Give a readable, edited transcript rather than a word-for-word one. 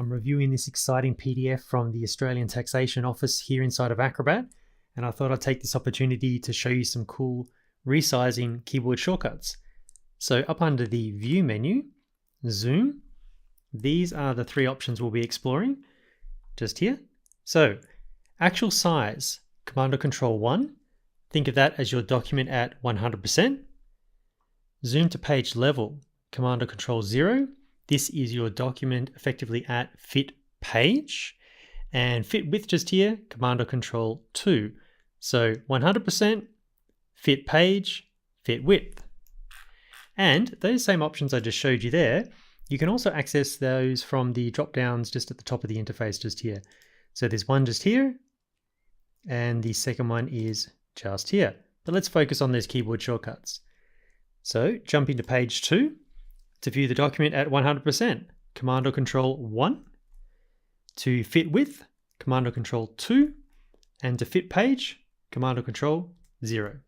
I'm reviewing this exciting PDF from the Australian Taxation Office here inside of Acrobat, and I thought I'd take this opportunity to show you some cool resizing keyboard shortcuts. So up under the View menu, Zoom, these are the three options we'll be exploring just here. So actual size, Command or Control 1, think of that as your document at 100%. Zoom to page level, Command or Control 0. This is your document effectively at fit page. And fit width just here, Command or Control 2. So 100%, fit page, fit width. And those same options I just showed you there, you can also access those from the drop downs just at the top of the interface just here. So there's one just here, and the second one is just here. But let's focus on those keyboard shortcuts. So jump into page 2 to view the document at 100%, Command or Control 1. To fit width, Command or Control 2. And to fit page, Command or Control 0.